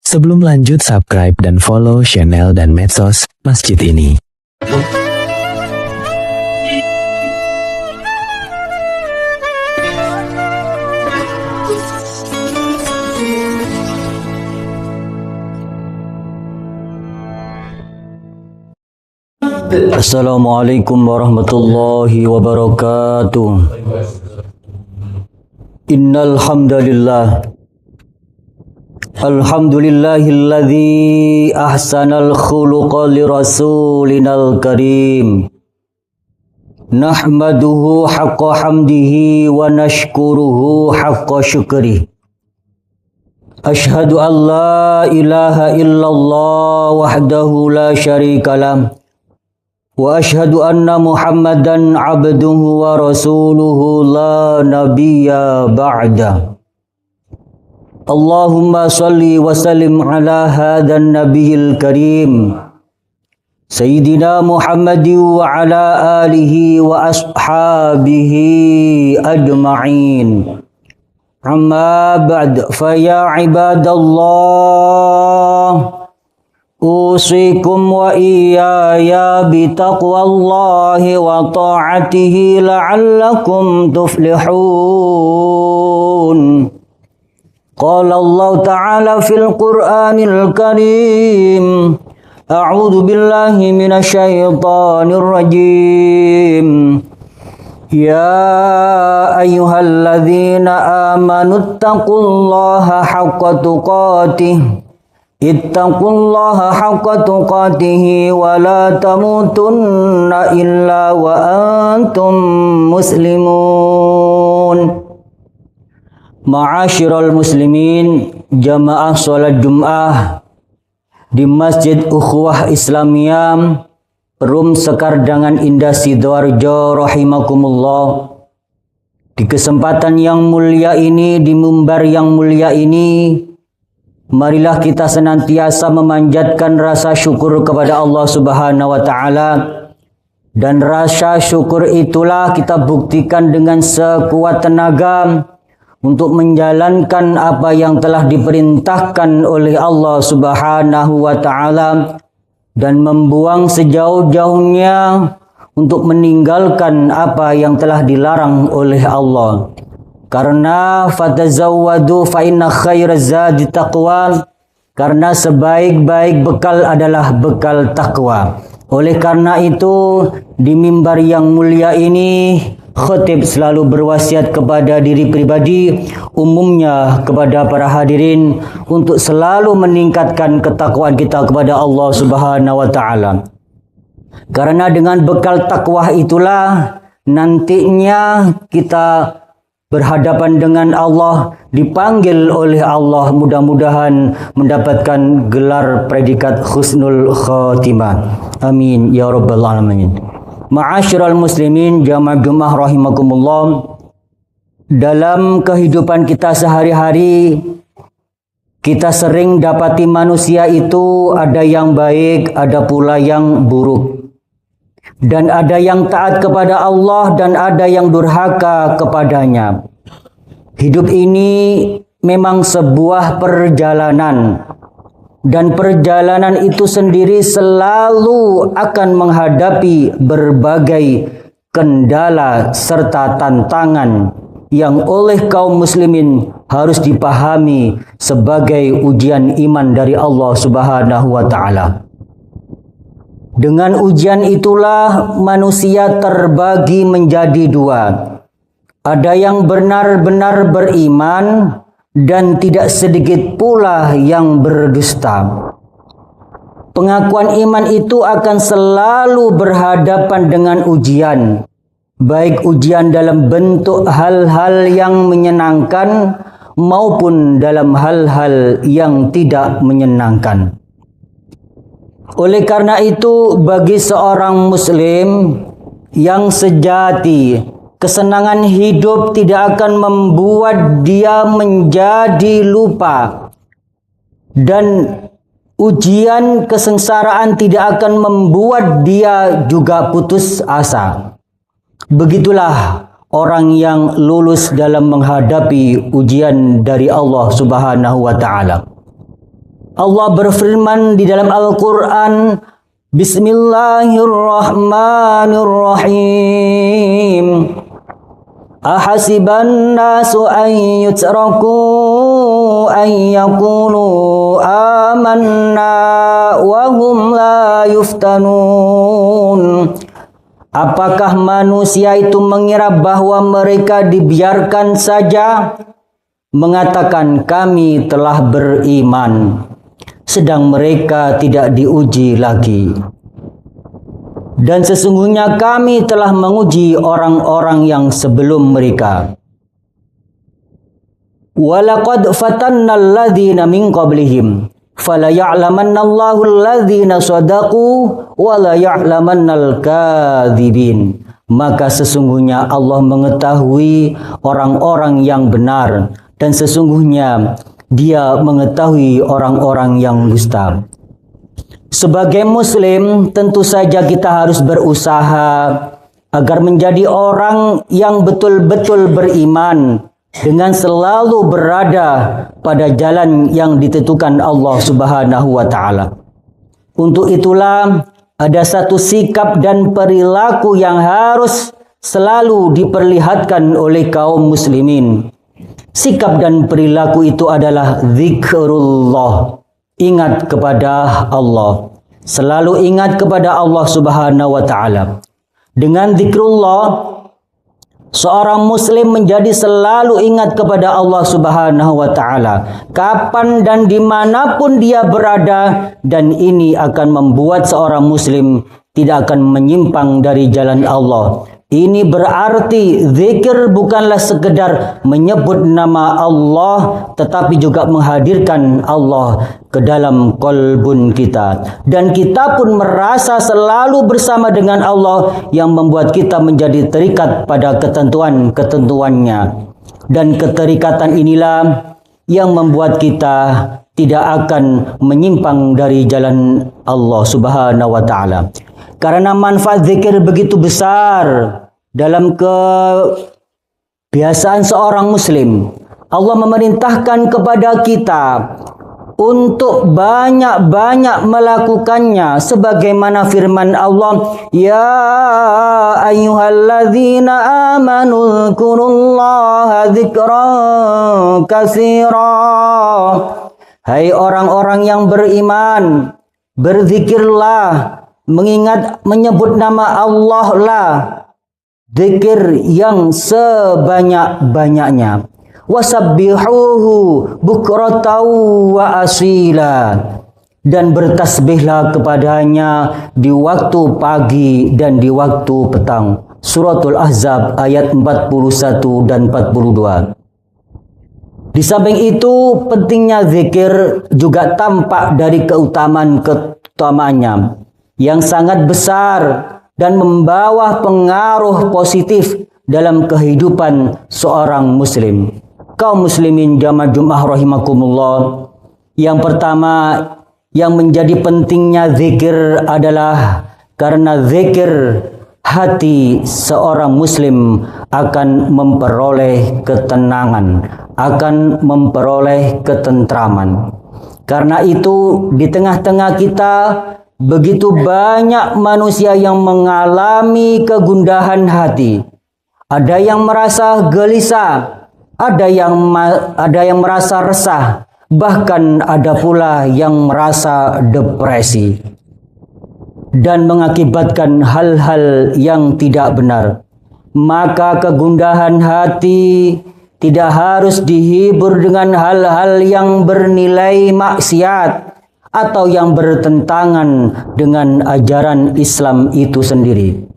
Sebelum lanjut, subscribe dan follow channel dan medsos masjid ini. Assalamualaikum warahmatullahi wabarakatuh. Innal hamdalillah alhamdulillahilladzi ahsanal khuluqa li rasulinal karim. Nahmaduhu haqqa hamdihi wa nashkuruhu haqqa syukrihi. Ashhadu an la ilaha illallah wahdahu la syarika lah. Wa ashhadu anna Muhammadan abduhu wa rasuluhu la nabiyya ba'da. Allahumma salli wa sallim ala hadan nabiyil karim Sayyidina Muhammadin wa ala alihi wa ashabihi ajma'in. Amma ba'd, fa ya ibadallah, usikum wa iyaya bitaqwallahi wa ta'atihi la'allakum tuflihun. Qala Allah ta'ala fil Qur'anil Karim, a'udzu billahi minasyaitonir rajim. Ya ayyuhalladzina amanu taqullaha haqqa tuqatih. Ittaqullaha haqqa tuqatihi wa la tamutunna illa wa antum muslimun. Ma'asyiral muslimin, jamaah salat Jumat di Masjid Ukhuwah Islamiyah Perum Sekardangan Indah Sidoarjo rahimakumullah. Di kesempatan yang mulia ini, di mimbar yang mulia ini, marilah kita senantiasa memanjatkan rasa syukur kepada Allah Subhanahu wa taala, dan rasa syukur itulah kita buktikan dengan sekuat tenaga untuk menjalankan apa yang telah diperintahkan oleh Allah Subhanahu wa taala dan membuang sejauh-jauhnya untuk meninggalkan apa yang telah dilarang oleh Allah. Karena fatazawwadu fa inna khairaz zadi taqwa, karena sebaik-baik bekal adalah bekal takwa. Oleh karena itu, di mimbar yang mulia ini khatib selalu berwasiat kepada diri pribadi, umumnya kepada para hadirin, untuk selalu meningkatkan ketakwaan kita kepada Allah Subhanahu wa taala. Karena dengan bekal takwa itulah nantinya kita berhadapan dengan Allah, dipanggil oleh Allah, mudah-mudahan mendapatkan gelar predikat husnul khatimah. Amin ya rabbal alamin. Ma'asyiral muslimin, jamaah Jumat rahimakumullah. Dalam kehidupan kita sehari-hari, kita sering dapati manusia itu ada yang baik, ada pula yang buruk. Dan ada yang taat kepada Allah dan ada yang durhaka kepadanya. Hidup ini memang sebuah perjalanan. Dan perjalanan itu sendiri selalu akan menghadapi berbagai kendala serta tantangan yang oleh kaum muslimin harus dipahami sebagai ujian iman dari Allah Subhanahu wa taala. Dengan ujian itulah manusia terbagi menjadi dua. Ada yang benar-benar beriman dan tidak sedikit pula yang berdusta. Pengakuan iman itu akan selalu berhadapan dengan ujian, baik ujian dalam bentuk hal-hal yang menyenangkan maupun dalam hal-hal yang tidak menyenangkan. Oleh karena itu, bagi seorang muslim yang sejati, kesenangan hidup tidak akan membuat dia menjadi lupa, dan ujian kesengsaraan tidak akan membuat dia juga putus asa. Begitulah orang yang lulus dalam menghadapi ujian dari Allah Subhanahu wa taala. Allah berfirman di dalam Al-Quran, Bismillahirrahmanirrahim. Ahasiban nasu an yutraku an yakulu amanna wa hum la yuftanun. Apakah manusia itu mengira bahwa mereka dibiarkan saja mengatakan kami telah beriman, sedang mereka tidak diuji lagi. Dan sesungguhnya kami telah menguji orang-orang yang sebelum mereka. Walaqad fatanna alladhina min qablihim fala ya'lamanna Allahu alladhina sadaqu wa la ya'lamannal kadzibin. Maka sesungguhnya Allah mengetahui orang-orang yang benar, dan sesungguhnya Dia mengetahui orang-orang yang dusta. Sebagai muslim, tentu saja kita harus berusaha agar menjadi orang yang betul-betul beriman dengan selalu berada pada jalan yang ditentukan Allah Subhanahu wa taala. Untuk itulah ada satu sikap dan perilaku yang harus selalu diperlihatkan oleh kaum muslimin. Sikap dan perilaku itu adalah zikrullah. Ingat kepada Allah. Selalu ingat kepada Allah Subhanahu wa taala. Dengan zikrullah, seorang muslim menjadi selalu ingat kepada Allah Subhanahu wa taala kapan dan dimanapun dia berada, dan ini akan membuat seorang muslim tidak akan menyimpang dari jalan Allah. Ini berarti zikir bukanlah sekedar menyebut nama Allah, tetapi juga menghadirkan Allah ke dalam kolbun kita. Dan kita pun merasa selalu bersama dengan Allah yang membuat kita menjadi terikat pada ketentuan-ketentuannya. Dan keterikatan inilah yang membuat kita tidak akan menyimpang dari jalan Allah Subhanahu wa taala. Karena manfaat zikir begitu besar dalam kebiasaan seorang muslim. Allah memerintahkan kepada kita untuk banyak-banyak melakukannya, sebagaimana firman Allah, ya ayyuhalladzina amanu dzkurullaha dzikran katsira. Hai orang-orang yang beriman, berzikirlah, menyebut nama Allah lah, zikir yang sebanyak-banyaknya. Wasabbihuhu bukratan wa asila. Dan bertasbihlah kepadanya di waktu pagi dan di waktu petang. Suratul Ahzab ayat 41 dan 42. Di samping itu, pentingnya zikir juga tampak dari keutamaannya yang sangat besar dan membawa pengaruh positif dalam kehidupan seorang muslim. Kaum muslimin jamaah Jumat rahimakumullah. Yang pertama yang menjadi pentingnya zikir adalah karena zikir hati seorang muslim akan memperoleh ketenangan, akan memperoleh ketentraman. Karena itu di tengah-tengah kita begitu banyak manusia yang mengalami kegundahan hati. Ada yang merasa gelisah, ada yang merasa resah, bahkan ada pula yang merasa depresi dan mengakibatkan hal-hal yang tidak benar. Maka kegundahan hati tidak harus dihibur dengan hal-hal yang bernilai maksiat atau yang bertentangan dengan ajaran Islam itu sendiri.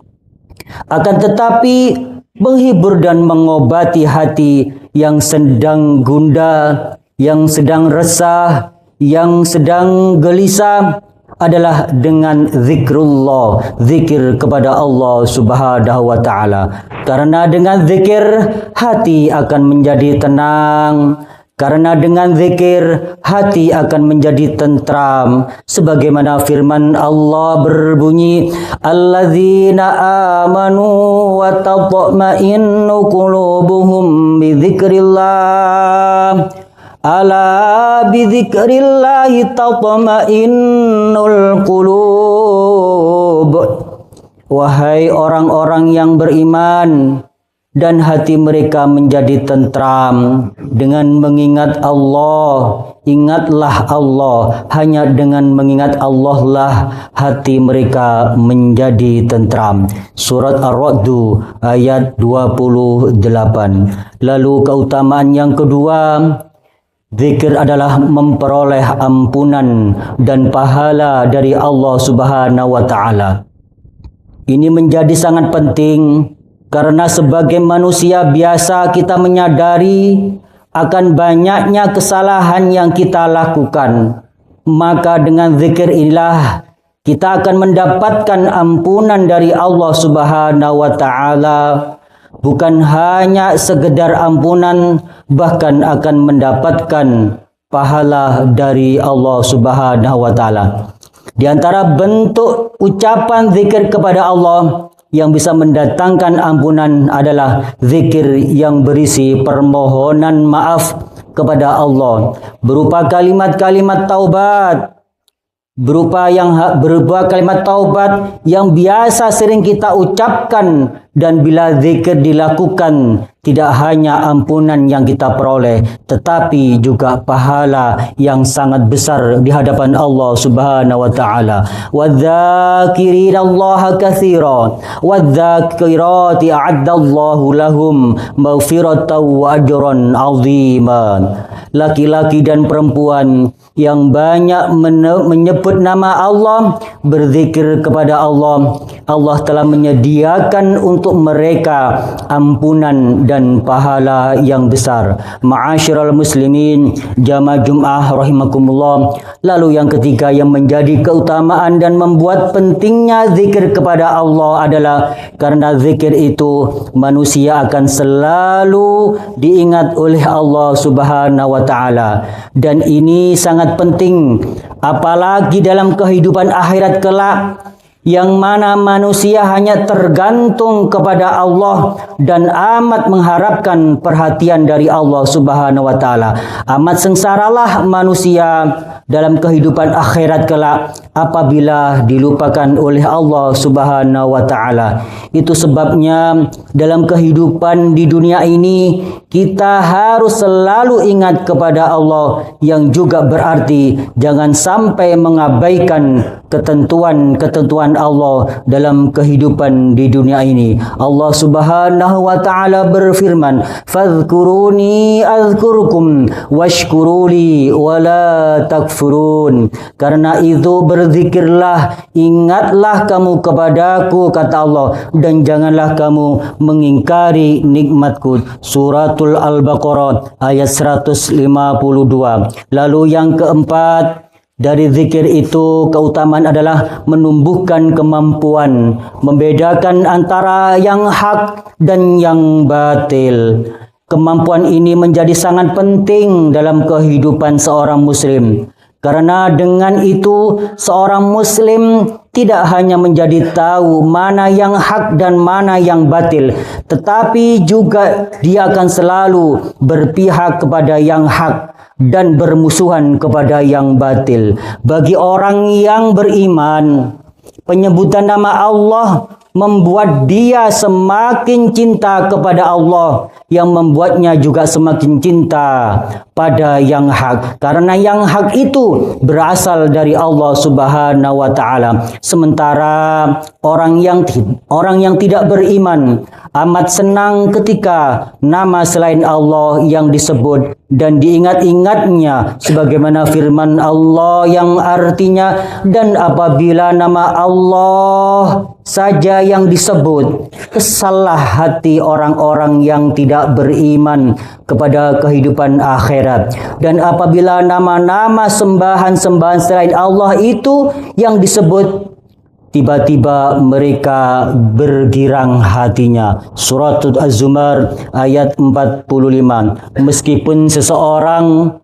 Akan tetapi menghibur dan mengobati hati yang sedang gundah, yang sedang resah, yang sedang gelisah adalah dengan zikrullah, zikir kepada Allah Subhanahu wa taala. Karena dengan zikir hati akan menjadi tenang. Karena dengan zikir hati akan menjadi tentram, sebagaimana firman Allah berbunyi, alladzina amanu wa tatma'innu qulubuhum bi dzikrillah. Ala bidzikrillahi tatma'innul qulub. Wahai orang-orang yang beriman, dan hati mereka menjadi tentram dengan mengingat Allah. Ingatlah Allah, hanya dengan mengingat Allah lah hati mereka menjadi tentram. Surat Ar-Ra'd ayat 28. Lalu keutamaan yang kedua, zikir adalah memperoleh ampunan dan pahala dari Allah Subhanahu wa taala. Ini menjadi sangat penting karena sebagai manusia biasa kita menyadari akan banyaknya kesalahan yang kita lakukan. Maka dengan zikir inilah kita akan mendapatkan ampunan dari Allah Subhanahu wa taala. Bukan hanya sekedar ampunan, bahkan akan mendapatkan pahala dari Allah Subhanahu wa taala. Di antara bentuk ucapan zikir kepada Allah yang bisa mendatangkan ampunan adalah zikir yang berisi permohonan maaf kepada Allah berupa kalimat-kalimat taubat, berupa kalimat taubat yang biasa sering kita ucapkan, dan bila zikir dilakukan tidak hanya ampunan yang kita peroleh tetapi juga pahala yang sangat besar di hadapan Allah Subhanahu wa taala. Wadzakirinallaha katsiran wadzakirati a'addallahu lahum maghfiratan wa ajran 'aziman. Laki-laki dan perempuan yang banyak menyebut nama Allah, berzikir kepada Allah, Allah telah menyediakan untuk mereka ampunan dan pahala yang besar. Ma'asyiral muslimin, jamaah Jumat rahimakumullah. Lalu yang ketiga yang menjadi keutamaan dan membuat pentingnya zikir kepada Allah adalah karena zikir itu manusia akan selalu diingat oleh Allah Subhanahu wa taala, dan ini sangat penting apalagi dalam kehidupan akhirat kelak, yang mana manusia hanya tergantung kepada Allah dan amat mengharapkan perhatian dari Allah Subhanahu wa taala. Amat sengsaralah manusia dalam kehidupan akhirat kelak apabila dilupakan oleh Allah Subhanahu wa taala. Itu sebabnya dalam kehidupan di dunia ini kita harus selalu ingat kepada Allah, yang juga berarti jangan sampai mengabaikan ketentuan-ketentuan Allah dalam kehidupan di dunia ini. Allah Subhanahu wa taala berfirman, "Fadhkuruni azkurkum washkuruli wala takfurun." Karena itu berzikirlah, ingatlah kamu kepadaku, kata Allah, dan janganlah kamu mengingkari nikmatku. Suratul Al-Baqarah ayat 152. Lalu yang keempat dari zikir itu, keutamaan adalah menumbuhkan kemampuan membedakan antara yang hak dan yang batil. Kemampuan ini menjadi sangat penting dalam kehidupan seorang muslim. Karena dengan itu seorang muslim tidak hanya menjadi tahu mana yang hak dan mana yang batil, tetapi juga dia akan selalu berpihak kepada yang hak dan bermusuhan kepada yang batil. Bagi orang yang beriman, penyebutan nama Allah membuat dia semakin cinta kepada Allah, yang membuatnya juga semakin cinta pada yang hak, karena yang hak itu berasal dari Allah Subhanahu wa taala. Sementara orang yang tidak beriman amat senang ketika nama selain Allah yang disebut dan diingat-ingatnya, sebagaimana firman Allah yang artinya, dan apabila nama Allah saja yang disebut, kesallah hati orang-orang yang tidak beriman kepada kehidupan akhirat. Dan apabila nama-nama sembahan-sembahan selain Allah itu yang disebut, tiba-tiba mereka bergirang hatinya. Surat Az-Zumar ayat 45. Meskipun seseorang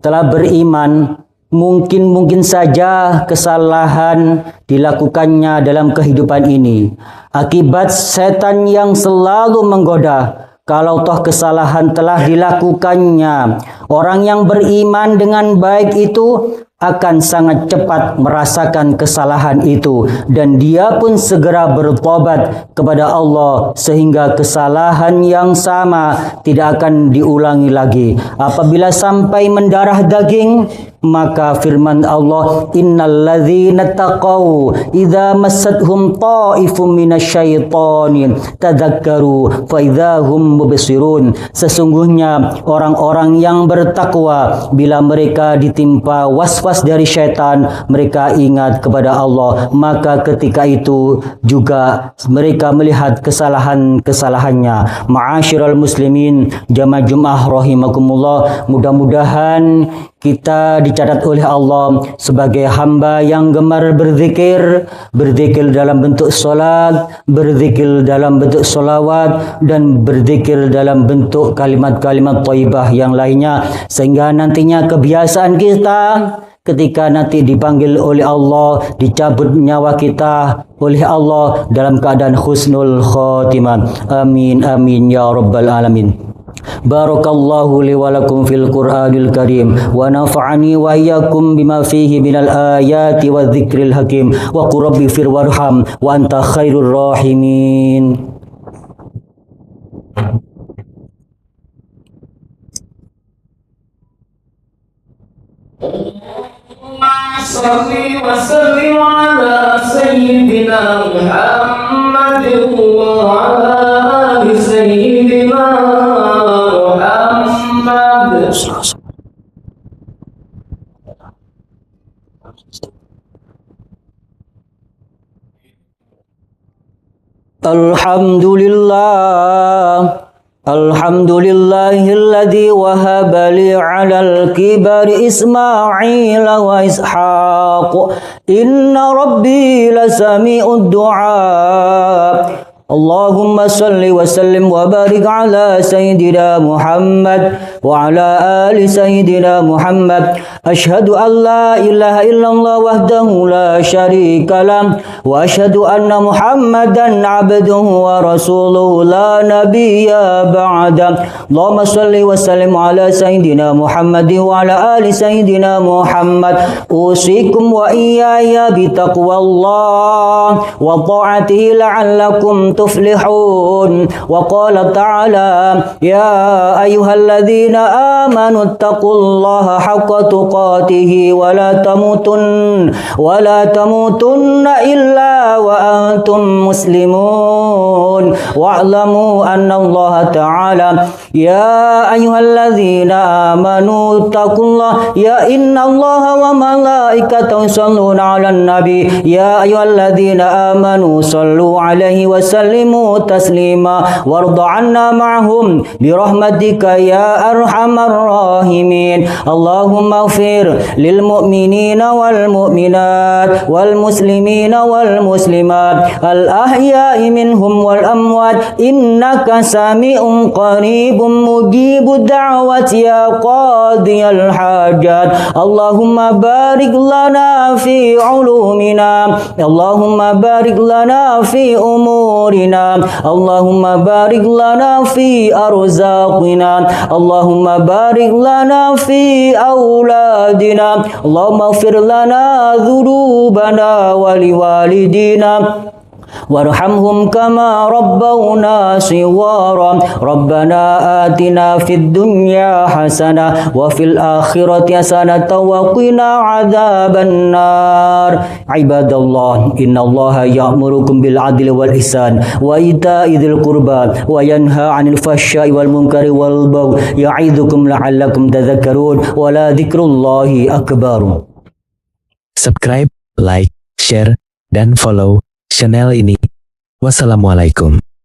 telah beriman, mungkin saja kesalahan dilakukannya dalam kehidupan ini akibat setan yang selalu menggoda, kalau toh kesalahan telah dilakukannya, orang yang beriman dengan baik itu akan sangat cepat merasakan kesalahan itu dan dia pun segera bertobat kepada Allah sehingga kesalahan yang sama tidak akan diulangi lagi. Apabila sampai mendarah daging, maka firman Allah, innalladzina taqau idza massathum ta'ifum minasyaitani tadzakkaru fa idzahum mubsirun. Sesungguhnya orang-orang yang bertakwa bila mereka ditimpa waswas dari syaitan, mereka ingat kepada Allah, maka ketika itu juga mereka melihat kesalahan-kesalahannya. Ma'asyiral muslimin, jamaah Jumat rahimakumullah, mudah-mudahan kita dicatat oleh Allah sebagai hamba yang gemar berzikir, berzikir dalam bentuk solat, berzikir dalam bentuk solawat, dan berzikir dalam bentuk kalimat-kalimat thayyibah yang lainnya, sehingga nantinya kebiasaan kita ketika nanti dipanggil oleh Allah, dicabut nyawa kita oleh Allah dalam keadaan husnul khotimah. Amin amin ya rabbal alamin. Barakallahu li wa lakum fil Qur'anil Karim wa nafa'ani wa iyyakum bima fihi minal ayati wa dzikril hakim wa qur rabbi fir warham wa anta khairur rahimin. Salli wa sallim ala sayyidina Muhammad wa ala ali sayyidina Muhammad. Alhamdulillah, alhamdulillahilladzi wahaba li 'alal kibari Ismail wa Ishaq. Inna rabbi lasami'ud du'a. Allahumma salli wa sallim wa barik ala sayyidina Muhammad wa ala ali sayyidina Muhammad. Ashhadu an la ilaha illallah wahdahu la syarika lah wa ashhadu anna Muhammadan abduhu wa rasuluhu la nabiyya ba'da. Allahumma salli wa sallim ala sayyidina Muhammad wa ala ali sayyidina Muhammad. Usikum wa iyaya bitaqwallah wa ta'atihi la'allakum tuflihun. Wa qala ta'ala, ya ayyuhalladzina amanu taqullaha haqqa tuqatihi wa la tamutunna illa wa antum muslimun. Wa'lamu anna Allah ta'ala, ya ayyuhalladzina amanu taqullaha, ya innallaha wa malaikatahu yusholluna 'alan nabi, ya ayyuhalladzina amanu sallu 'alaihi wa sallimu taslima warda 'anna ma'hum birahmatika ya arhamar rahimin. Allahumma ighfir lil mu'minina wal mu'minat wal muslimina wal muslimat al ahya'i minhum wal amwat innaka sami'un qaribun mujibud da'wati ya qadiyal hajat. Allahumma barik lana fi ulumina, Allahumma barik lana fi umurina, Allahumma barik lana fi arzaqina, Allahumma barik lana fi auladina, Allahumma ighfir lana dhunubana wa liwalidina warhamhum kama rabbawna shighara. Rabbana atina fid dunya hasanah wa fil akhirati hasanah wa qina adzaban nar. Ibadallah, innallaha ya'murukum bil adli wal ihsan wa ita'i dzil qurba wa yanha 'anil fahsya'i wal munkari wal baghi ya'idzukum la'allakum tadhakkarun wa la dzikrullahi akbar. Subscribe, like, share, dan follow channel ini. Wassalamualaikum.